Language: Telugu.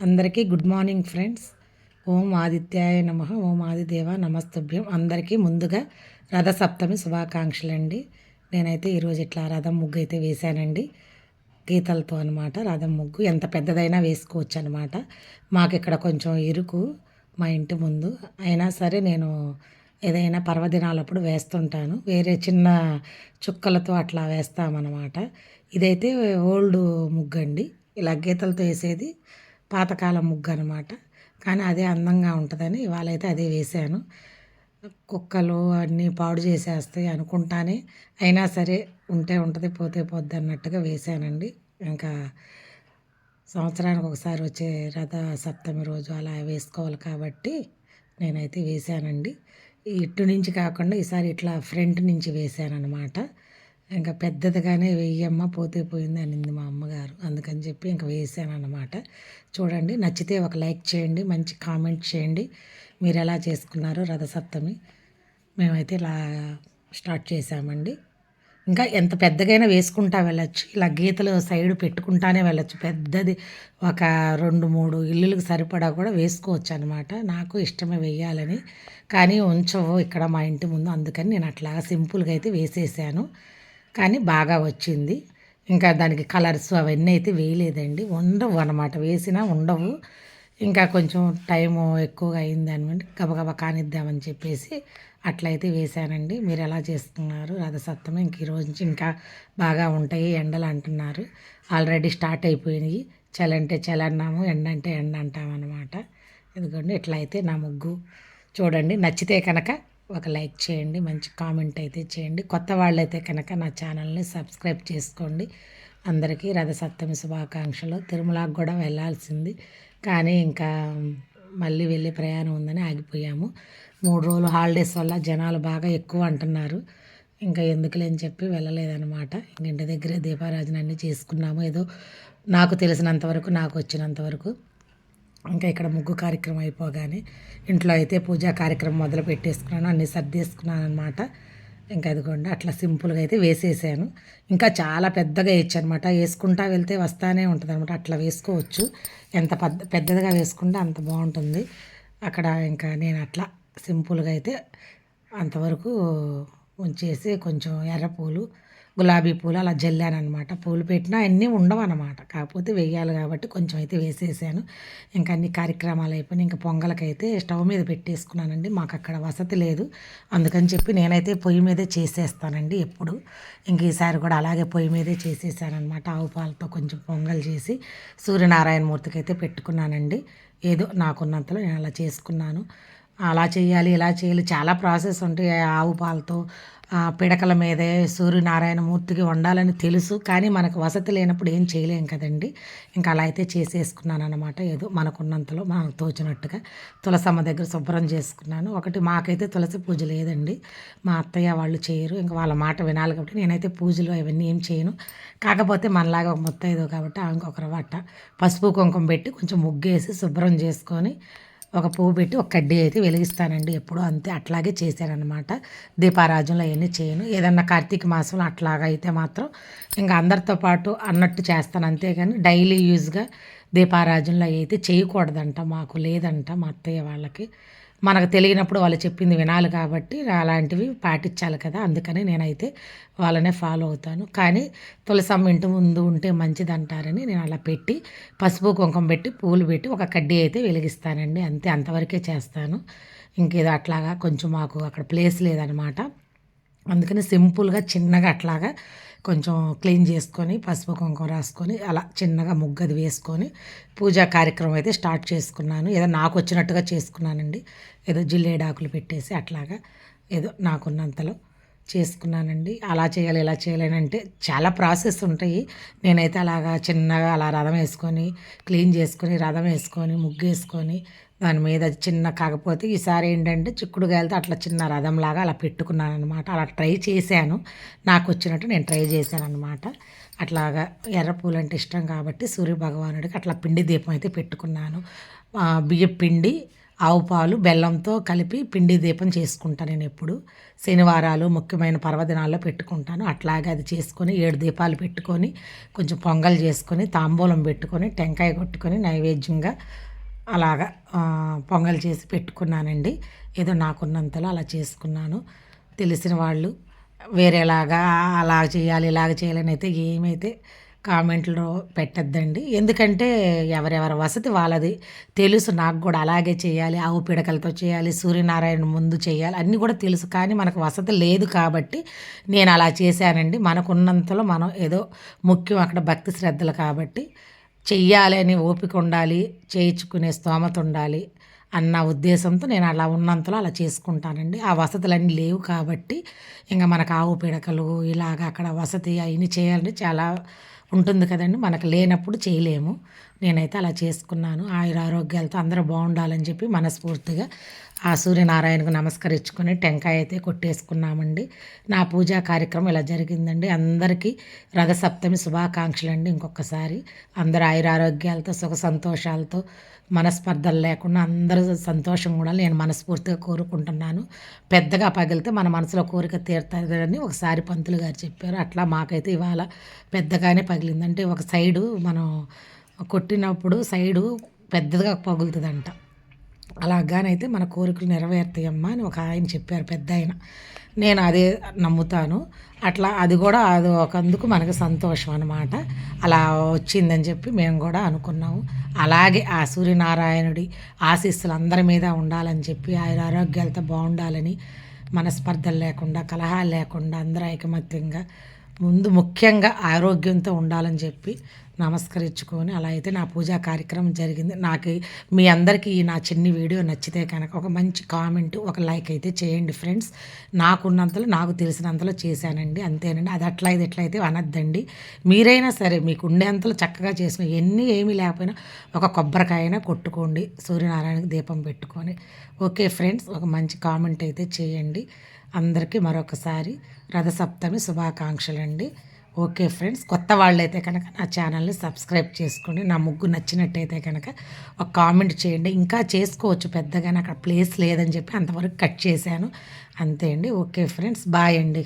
అందరికీ గుడ్ మార్నింగ్ ఫ్రెండ్స్. ఓం ఆదిత్యాయ నమః, ఓం ఆదిదేవ నమస్తుభ్యం. అందరికీ ముందుగా రథసప్తమి శుభాకాంక్షలండి. నేనైతే ఈరోజు ఇట్లా రథం ముగ్గు అయితే వేశానండి, గీతలతో అనమాట. రథం ముగ్గు ఎంత పెద్దదైనా వేసుకోవచ్చు అనమాట. మాకు ఇక్కడ కొంచెం ఇరుకు మా ఇంటి ముందు, అయినా సరే నేను ఏదైనా పర్వదినాలప్పుడు వేస్తుంటాను. వేరే చిన్న చుక్కలతో అట్లా వేస్తామన్నమాట. ఇదైతే ఓల్డ్ ముగ్గు అండి, ఇలా గీతలతో వేసేది పాతకాలం ముగ్గు అనమాట. కానీ అదే అందంగా ఉంటుందని ఇవాళైతే అదే వేశాను. కుక్కలు అన్నీ పాడు చేసేస్తాయి అనుకుంటానే, అయినా సరే ఉంటే ఉంటుంది పోతే పోద్ది అన్నట్టుగా వేశానండి. ఇంకా సంవత్సరానికి ఒకసారి వచ్చే రథ సప్తమి రోజు అలా వేసుకోవాలి కాబట్టి నేనైతే వేశానండి. ఇటు నుంచి కాకుండా ఈసారి ఇట్లా ఫ్రంట్ నుంచి వేశాను అనమాట. ఇంకా పెద్దదిగానే వెయ్యమ్మ పోతే పోయింది అనింది మా అమ్మగారు, అందుకని చెప్పి ఇంకా వేసాను అన్నమాట. చూడండి, నచ్చితే ఒక లైక్ చేయండి, మంచి కామెంట్ చేయండి. మీరు ఎలా చేసుకున్నారో రథసప్తమి. మేమైతే ఇలా స్టార్ట్ చేసామండి. ఇంకా ఎంత పెద్దగైనా వేసుకుంటా వెళ్ళచ్చు, ఇలా గీతలు సైడ్ పెట్టుకుంటానే వెళ్ళచ్చు. పెద్దది ఒక 2-3 ఇల్లులకు సరిపడా కూడా వేసుకోవచ్చు అనమాట. నాకు ఇష్టమే వెయ్యాలని, కానీ ఉంచవు ఇక్కడ మా ఇంటి ముందు, అందుకని నేను అట్లా సింపుల్గా అయితే వేసేసాను. కానీ బాగా వచ్చింది. ఇంకా దానికి కలర్స్ అవన్నీ అయితే వేయలేదండి, ఉండవు అనమాట, వేసినా ఉండవు. ఇంకా కొంచెం టైము ఎక్కువగా అయింది అనమాట, గబగబా కానిద్దామని చెప్పేసి అట్లయితే వేశానండి. మీరు ఎలా చేస్తున్నారు రథసప్తమి? ఇంక ఈరోజు నుంచి ఇంకా బాగా ఉంటాయి ఎండలు అంటున్నారు. ఆల్రెడీ స్టార్ట్ అయిపోయినాయి. చలి అంటే చలి అన్నాము, ఎండ అంటే ఎండ అంటామన్నమాట. ఎందుకంటే ఇట్లా అయితే నా ముగ్గు చూడండి. నచ్చితే కనుక ఒక లైక్ చేయండి, మంచి కామెంట్ అయితే చేయండి. కొత్త వాళ్ళైతే కనుక నా ఛానల్ని సబ్స్క్రైబ్ చేసుకోండి. అందరికీ రథసప్తమి శుభాకాంక్షలు. తిరుమలకు కూడా వెళ్ళాల్సింది, కానీ ఇంకా మళ్ళీ వెళ్ళే ప్రయాణం ఉందని ఆగిపోయాము. 3 రోజులు హాలిడేస్ వల్ల జనాలు బాగా ఎక్కువ అంటున్నారు. ఇంకా ఎందుకులే అని చెప్పి వెళ్ళలేదన్నమాట. ఇంటి దగ్గరే దీపారాజన అన్నీ చేసుకున్నాము, ఏదో నాకు తెలిసినంతవరకు, నాకు వచ్చినంతవరకు. ఇంకా ఇక్కడ ముగ్గు కార్యక్రమం అయిపోగానే ఇంట్లో అయితే పూజా కార్యక్రమం మొదలు పెట్టేసుకున్నాను, అన్నీ సర్దేసుకున్నాను అనమాట. ఇంకా అదిగోండి అట్లా సింపుల్గా అయితే వేసేసాను. ఇంకా చాలా పెద్దగా వేయచ్చు అనమాట, వేసుకుంటా వెళ్తే వస్తానే ఉంటుంది అనమాట. అట్లా వేసుకోవచ్చు, ఎంత పెద్దదిగా వేసుకుంటే అంత బాగుంటుంది. అక్కడ ఇంకా నేను అట్లా సింపుల్గా అయితే అంతవరకు ఉంచేసి కొంచెం ఎర్ర పూలు, గులాబీ పూలు అలా జల్లాను అనమాట. పూలు పెట్టినా అన్నీ ఉండవు అనమాట, కాకపోతే వేయాలి కాబట్టి కొంచెం అయితే వేసేసాను. ఇంకా అన్ని కార్యక్రమాలు అయిపోయినాయి. ఇంకా పొంగలకైతే స్టవ్ మీద పెట్టేసుకున్నానండి, మాకు అక్కడ వసతి లేదు, అందుకని చెప్పి నేనైతే పొయ్యి మీదే చేసేస్తానండి ఎప్పుడు. ఇంక ఈసారి కూడా అలాగే పొయ్యి మీదే చేసేసానమాట. ఆవు పాలతో కొంచెం పొంగల్ చేసి సూర్యనారాయణమూర్తికి అయితే పెట్టుకున్నానండి. ఏదో నాకున్నంతలో నేను అలా చేసుకున్నాను. అలా చేయాలి, ఇలా చేయాలి, చాలా ప్రాసెస్ ఉంటాయి. ఆవు పాలతో పిడకల మీదే సూర్యనారాయణమూర్తికి వండాలని తెలుసు, కానీ మనకు వసతి లేనప్పుడు ఏం చేయలేం కదండి. ఇంకా అలా అయితే చేసేసుకున్నాను అనమాట. ఏదో మనకున్నంతలో మనకు తోచినట్టుగా తులసమ్మ దగ్గర శుభ్రం చేసుకున్నాను. ఒకటి మాకైతే తులసి పూజ లేదండి, మా అత్తయ్య వాళ్ళు చేయరు, ఇంకా వాళ్ళ మాట వినాలి కాబట్టి నేనైతే పూజలు అవన్నీ ఏం చేయను. కాకపోతే మనలాగా ఒక ముత్తైదు కాబట్టి ఇంకొకరు వట్ట పసుపు కుంకుమ పెట్టి కొంచెం ముగ్గేసి శుభ్రం చేసుకొని ఒక పువ్వు పెట్టి ఒక కడ్డీ అయితే వెలిగిస్తానండి ఎప్పుడూ అంతే. అట్లాగే చేశానన్నమాట. దీపారాజనలో అవన్నీ చేయను. ఏదన్నా కార్తీక మాసంలో అట్లాగా అయితే మాత్రం ఇంకా అందరితో పాటు అన్నట్టు చేస్తాను, అంతేగాని డైలీ యూజ్గా దీపారాజనలో అయితే చేయకూడదంట, మాకు లేదంట మా అత్తయ్య వాళ్ళకి. మనకు తెలియనప్పుడు వాళ్ళు చెప్పింది వినాలి కాబట్టి అలాంటివి పాటించాలి కదా, అందుకని నేనైతే వాళ్ళనే ఫాలో అవుతాను. కానీ తులసమ్మ ఇంటి ముందు ఉంటే మంచిదంటారని నేను అలా పెట్టి పసుపు కుంకుమ పెట్టి పూలు పెట్టి ఒక కడ్డీ అయితే వెలిగిస్తానండి, అంతే. అంతవరకే చేస్తాను. ఇంకేదో అట్లాగా కొంచెం మాకు అక్కడ ప్లేస్ లేదనమాట, అందుకని సింపుల్గా చిన్నగా అట్లాగా కొంచెం క్లీన్ చేసుకొని పసుపు కుంకుమ రాసుకొని అలా చిన్నగా ముగ్గది వేసుకొని పూజా కార్యక్రమం అయితే స్టార్ట్ చేసుకున్నాను. ఏదో నాకు వచ్చినట్టుగా చేసుకున్నానండి, ఏదో జిల్లేడాకులు పెట్టేసి అట్లాగా ఏదో నాకున్నంతలో చేసుకున్నానండి. అలా చేయాలి, ఇలా చేయాలని అంటే చాలా ప్రాసెస్ ఉంటాయి. నేనైతే అలాగా చిన్నగా అలా రథం వేసుకొని క్లీన్ చేసుకొని రథం వేసుకొని ముగ్గు వేసుకొని దాని మీద చిన్న, కాకపోతే ఈసారి ఏంటంటే చిక్కుడుగాయలతో అట్లా చిన్న రథంలాగా అలా పెట్టుకున్నాను అనమాట. అలా ట్రై చేశాను, నాకు వచ్చినట్టు నేను ట్రై చేశాను అనమాట. అట్లాగా ఎర్ర పూలు అంటే ఇష్టం కాబట్టి సూర్య భగవానుడికి అట్లా పిండి దీపం అయితే పెట్టుకున్నాను. బియ్యం పిండి ఆవు పాలు బెల్లంతో కలిపి పిండి దీపం చేసుకుంటాను నేను ఎప్పుడు. శనివారాలు ముఖ్యమైన పర్వదినాల్లో పెట్టుకుంటాను. అట్లాగే అది చేసుకొని 7 దీపాలు పెట్టుకొని, కొంచెం పొంగల్ చేసుకొని, తాంబూలం పెట్టుకొని, టెంకాయ కొట్టుకొని నైవేద్యంగా అలాగా పొంగల్ చేసి పెట్టుకున్నానండి. ఏదో నాకున్నంతలో అలా చేసుకున్నాను. తెలిసిన వాళ్ళు వేరేలాగా అలా చేయాలి, ఇలాగ చేయాలని అయితే ఏమైతే కామెంట్‌లో పెట్టొద్దండి. ఎందుకంటే ఎవరెవరి వసతి వాళ్ళది. తెలుసు నాకు గూడా అలాగే చేయాలి, ఆవు పిడకలతో చేయాలి, సూర్యనారాయణ ముందు చేయాలి అన్నీ కూడా తెలుసు. కానీ మనకు వసతి లేదు కాబట్టి నేను అలా చేశానండి. మనకున్నంతలో మనం ఏదో ముఖ్యం అక్కడ భక్తి శ్రద్ధలు కాబట్టి చెయ్యాలి అని ఓపిక ఉండాలి, చేయించుకునే స్తోమత ఉండాలి అన్న ఉద్దేశంతో నేను అలా ఉన్నంతలో అలా చేసుకుంటానండి. ఆ వసతులన్నీ లేవు కాబట్టి ఇంక మనకు ఆవు పిడకలు ఇలాగ అక్కడ వసతి అయన్నీ చేయాలంటే చాలా ఉంటుంది కదండీ! మనకు లేనప్పుడు చేయలేము. నేనైతే అలా చేసుకున్నాను. ఆయురారోగ్యాలతో అందరూ బావుండాలని చెప్పి మనస్ఫూర్తిగా ఆ సూర్యనారాయణకు నమస్కరించుకొని టెంకాయ అయితే కొట్టేసుకున్నామండి. నా పూజా కార్యక్రమం ఇలా జరిగిందండి. అందరికీ రథసప్తమి శుభాకాంక్షలండి ఇంకొకసారి. అందరూ ఆయురారోగ్యాలతో, సుఖ సంతోషాలతో, మనస్పర్ధలు లేకుండా అందరూ సంతోషంగా ఉండాలని నేను మనస్ఫూర్తిగా కోరుకుంటున్నాను. పెద్దగా పగిలితే మన మనసులో కోరిక తీరుతదని ఒకసారి పంతులు గారు చెప్పారు. అట్లా మాకైతే ఇవాళ పెద్దగానే పగిలింది. అంటే ఒక సైడు మనం కొట్టినప్పుడు సైడు పెద్దగా పగులుతదంట. అలాగానైతే మన కోరికలు నెరవేరుతాయమ్మా అని ఒక ఆయన చెప్పారు పెద్దాయన. నేను అదే నమ్ముతాను. అట్లా అది గూడా అది ఒకందుకు మనకు సంతోషం అనమాట. అలా వచ్చిందని చెప్పి మేము గూడా అనుకున్నాము. అలాగే ఆ సూర్యనారాయణుడి ఆశీస్సులు అందరి మీద ఉండాలని చెప్పి ఆయురారోగ్యాలతో బావుండాలని, మనస్పర్ధలు లేకుండా, కలహాలు లేకుండా అందరూ ఐకమత్యంగా ముందు ముఖ్యంగా ఆరోగ్యంతో ఉండాలని చెప్పి నమస్కరించుకొని అలా అయితే నా పూజా కార్యక్రమం జరిగింది. నాకు మీ అందరికీ ఈ నా చిన్ని వీడియో నచ్చితే కనుక ఒక మంచి కామెంట్, ఒక లైక్ అయితే చేయండి ఫ్రెండ్స్. నాకున్నంతలో నాకు తెలిసినంతలో చేశానండి. అంతేనండి. అది అట్లా ఇది ఎట్లా అయితే అనొద్దండి. మీరైనా సరే మీకు ఉండేంతలో చక్కగా చేసుకొని ఏమీ లేకపోయినా ఒక కొబ్బరికాయైనా కొట్టుకోండి. సూర్యనారాయణకి దీపం పెట్టుకొని. ఓకే ఫ్రెండ్స్, ఒక మంచి కామెంట్ అయితే చేయండి. అందరికీ మరొకసారి రథసప్తమి శుభాకాంక్షలండి. ఓకే ఫ్రెండ్స్, కొత్త వాళ్ళైతే కనుక నా ఛానల్ని సబ్స్క్రైబ్ చేసుకోండి. నా ముగ్గు నచ్చినట్టయితే కనుక ఒక కామెంట్ చేయండి. ఇంకా చేసుకోవచ్చు, పెద్దగా నాకు ప్లేస్ లేదని చెప్పి అంతవరకు కట్ చేశాను అంతే అండి. ఓకే ఫ్రెండ్స్, బాయ్ అండి.